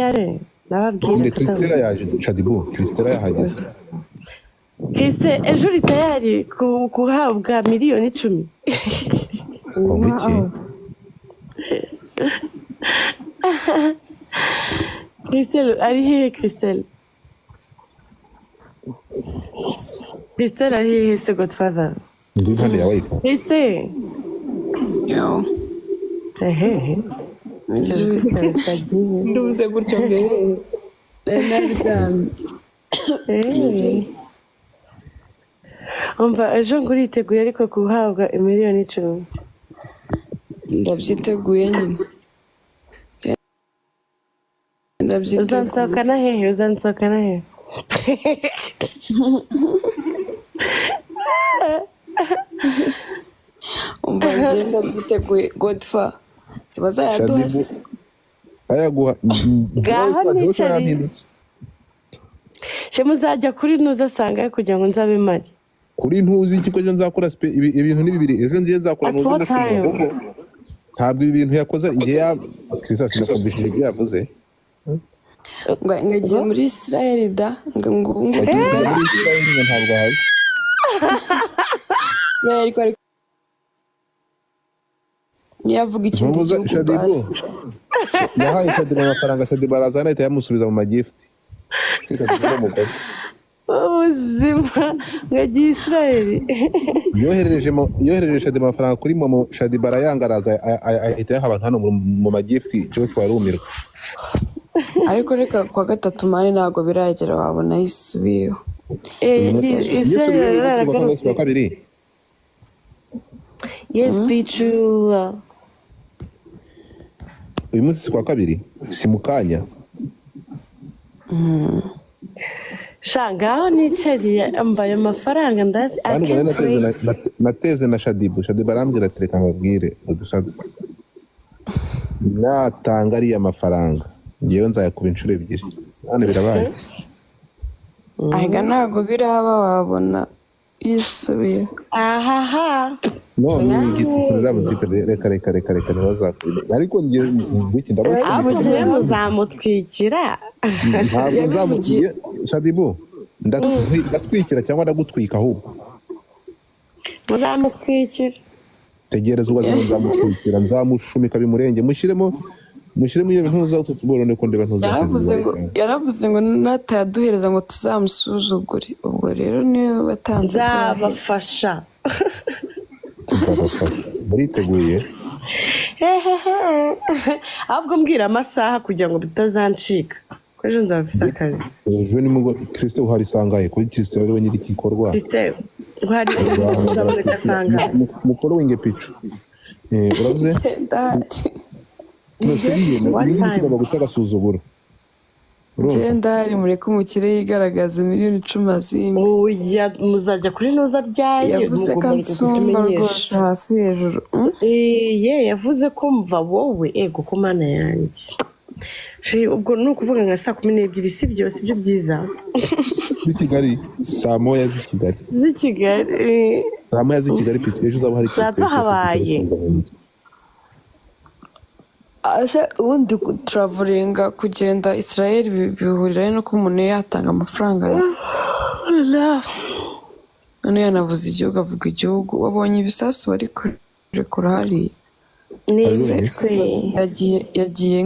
yare nababwira Christella yaje Shadybooo Christella yahageze Christella ejo uri tayari kuhabwa miliyoni 10 ubiki Christella ari hehe Christella ari hehe se Godfather ndi impande yawe iko Christella yo nduze gutyo ngehe naryamye umva ejo nguriteguye ariko kuhabwa miliyoni 10 ndabyiteguye nyine uzansokana hehe umva ngenda byiteguye Godfather sibazayaduha ayaguha gaho nicari muzajya kuri ntuzasanga kugira ngo nzabe mari kuri ntuzi iki ko nzakora ibintu ni bibiri ejo ngiye nzakora nuzi ndashimira kuko ntabwo ibintu yakoze igihe ya Christella sinakumvishije ibyo yavuze ngagiye muri Israel da ngo muri Israel ntabwo hari ariko niyavuga ikindi gihugu basi yahaye Shadybooo amafaranga Shadybooo arazana ahita yamusubiza mu magifti ubuzima ngagiye Israel yohereje Shadybooo amafaranga kuri momo Shadybooo arayangaraza ahita yaha abantu hano mu magifti cyo twarumirwa ariko reka kwa gatatu mani ntago biragera wabona yisubiyeho kwa kabiri yes be true uyu munsi si kwa kabiri si mukanya shangaho nicariye ambaye amafaranga nateze na Shadybooo arambwira ati reka mbabwire natanga ariya mafaranga ngewe nzayakuba inshuro ebyiri none birabaye ahega ntago biraba wabona yisubiye none igitukurira reka ntibazakubire ariko ngiye wiki ndabugiye muzamutwikira ntabwo nzamutwiye Shadybooo ndatwikira cyangwa ndagutwika ahubwo muzamutwikira tegereza ubazima nzamutwikira nzamushumika bimurenge mushyiremo iyo bintu uzatutubone ko ndeba yaravuze ngo nataduhereza ngo tuzamusuzugure ubwo rero niyo batanze zabafasha muriteguye ahubwo mbwira amasaha kugira ngo bitazancika ko ejo nzaba mfite akazi ejo ni mugo Christella uhari sangaye kuri Christella ariwe nyiri igikorwa Christella uhari uzaboneka sangaye mukoro w'inge picu uravuze tugomba guca agasuzuguro genda hari mureke umukire yigaragaza miliyoni 10 azimba muzajya kuri ntuza ryaye yavuze ko nsumba rwose hasi hejuru yavuze ko mva wowe ego ko mana yanjye ubwo ni ukuvuga nka 12:00 si byo byiza z'i Kigali saa moya z'i Kigali saa moya z'i Kigali ejo uzaba hari habaye ase ubundi travelinga kugenda Israel bihurira no ko umuntu yatanga amafaranga none yanavuze igihugu avuga igihugu wabonye ibisasu bari kurekura hariya yagiye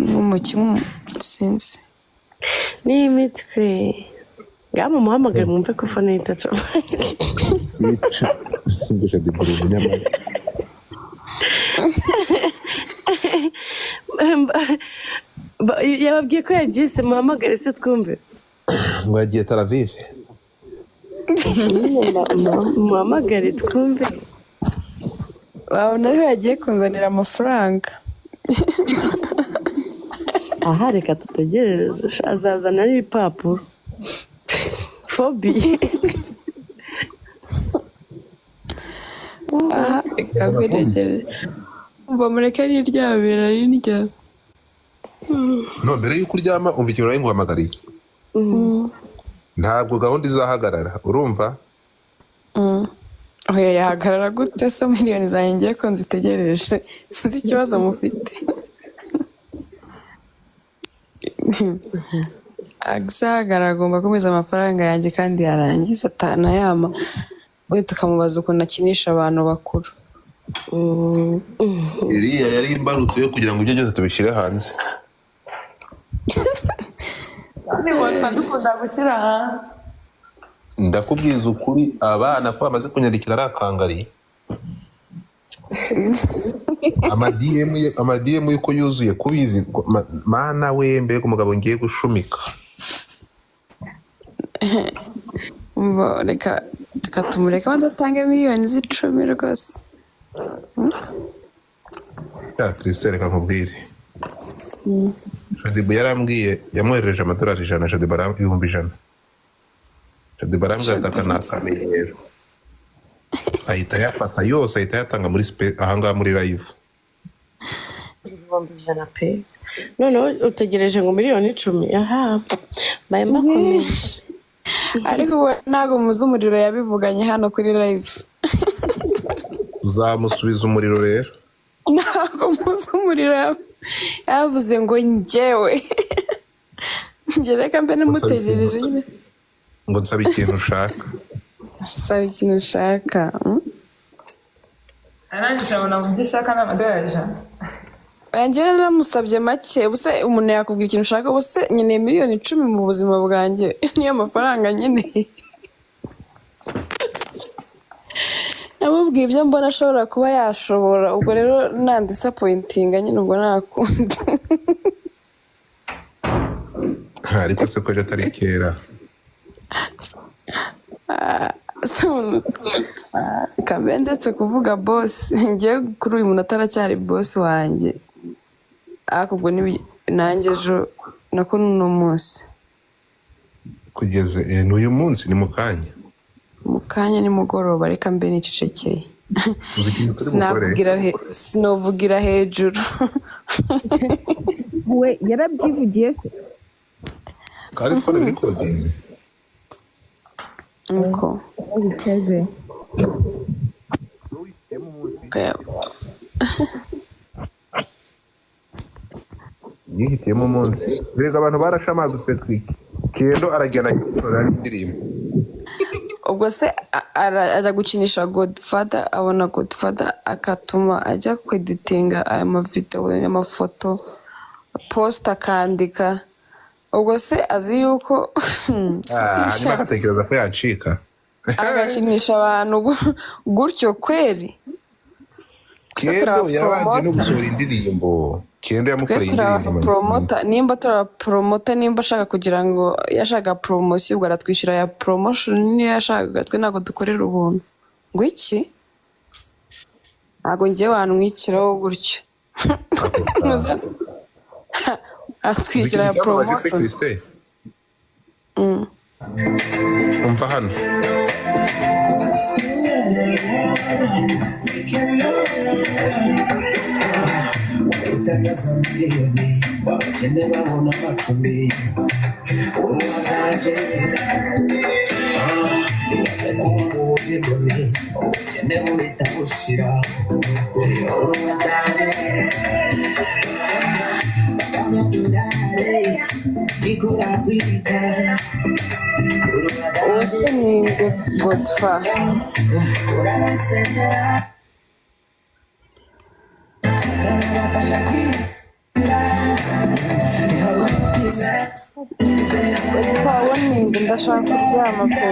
nk'umukinnyi sinzi n'imitwe ngamo muhamagare mwumve ko fone itaca yababwiye ko yagiye se muhamagare se twumve ngo yagiye Tel Aviv muhamagare twumve wabona ariho yagiye kunzanira amafaranga aha reka tutegereze azazana n'ibipapuro fobi aha reka biregere umva mureke niryamira rirya no mbere y'uko uryama umva ikintu nari nguhamagariye ntabwo gahunda izahagarara urumva oya yahagarara gute se miliyoni zanjye ngiye ko nzitegereje sinzi ikibazo mufite agisagara agomba kumeza amafaranga yanjye kandi yarangiza atanayama we tukamubaza ukuntu akinisha abantu bakuru. iriya yari imbarutso yo kugira ngo ibyo byose tubishyire hanze. dukunda gushyira hanze. Ndakubwiza ukuri abana ko bamaze kunyandikira ari akangari. amadiyemu yuko yuzuye kubizi mana we mbega umugabo ngiye gushumika. reka tumureka badatange miliyoni z'10 rwose. Christella reka nkubwire. Shadybooo yarambwiye yamwohereje amadolari 100 Shadybooo ibihumbi 100. Shadybooo arambwira ataka nakamenyero. Ahita yafata yose ahita yatanga muri ahangaha muri live. Ibihumbi 100 pe. None utegereje ngo miliyoni 10. Aha. Baye makomeje. Ariko ntago muzi umuriro yabivuganye hano kuri live. Uzamusubiza umuriro rero. Ntago muzi umuriro yavuze ngo njyewe. Reka mbe namutegereje nyine. Ngo nsaba ikintu ushaka. Saba ikintu ushaka. Arangije abona mu gishaka n'amadolari 100. Angela namusabye make ubuse umuntu yakubwira ikintu ushaka ubuse nyine miliyoni 10 mu buzima bwanjye niyo mafaranga nyine. Namubwiye ibyo mbona ashobora kuba yashobora ubwo rero nta disappointing nyine ubwo nakunda. Ariko se ko atari kera. Kambe ndetse kuvuga boss ngiye kuri uyu muntu ataracyari boss wanjye. Akubwo nanjye ejo nako nuno munsi kugeze n'uyu munsi ni mukanya ni mugoroba reka mbe nicecekeye. Sinovugira hejuru. We yarabyivugiye se kandi ko biri kodinze uko ubiteze yihitiyemo umunsi rega abantu barashamadutse twiki kendo aragenda gusorera indirimbo. Ubwo se ajya gukinisha Godfather abona Godfather akatuma ajya kweditinga aya mavideo n'amafoto post akandika. Ubwo se azi yuko hanyuma akatekereza ko yacika agakinisha abantu gutyo kweri. Kendo yabanje no gusohora indirimbo. Kendo yamukoreye indirimbo promota nimba promota nimba ashaka kugira ngo yashaka promotion ubwo aratwishyura ya promotion niyo yashaka twe ntago dukorera ubuntu ngo iki ntago ngiye wanwikiraho gutyo. Atwishyura ya promotion. Umva hano Ose ni Godfather. Godfather ni ndashaka kuryama pe.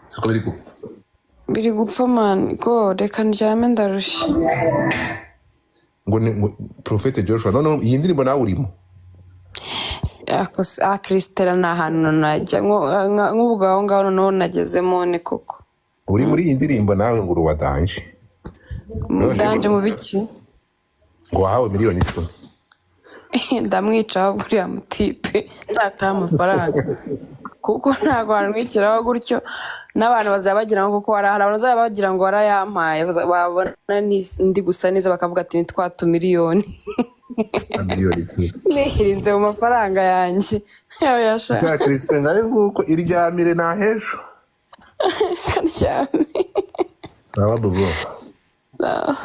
siko Biri gupfa man go reka ndyame ndarushye. ngo Prophėte Joshua none iyi ndirimbo nawe urimo. Christella nta hantu najya nk'ubwo aho ngaho noneho nagezemo ni koko. Uri muri iyi ndirimbo nawe ngo uruwadanje. Danje mu biki? Ngo wahawe miliyoni 10. Ndamwicaho buriya mutipe ntataha amafaranga kuko ntabwo warwikiraho gutyo n'abantu bazaba bagira ngo kuko hari abantu bazaba bagira ngo warayampaye babona ndi gusa neza bakavuga ati ni 2 miliyoni. Nihirinze mu mafaranga yanjye yawe yashaka. Christella ariko iryamire na hejo. Karyame. Sawa bubu. Sawa.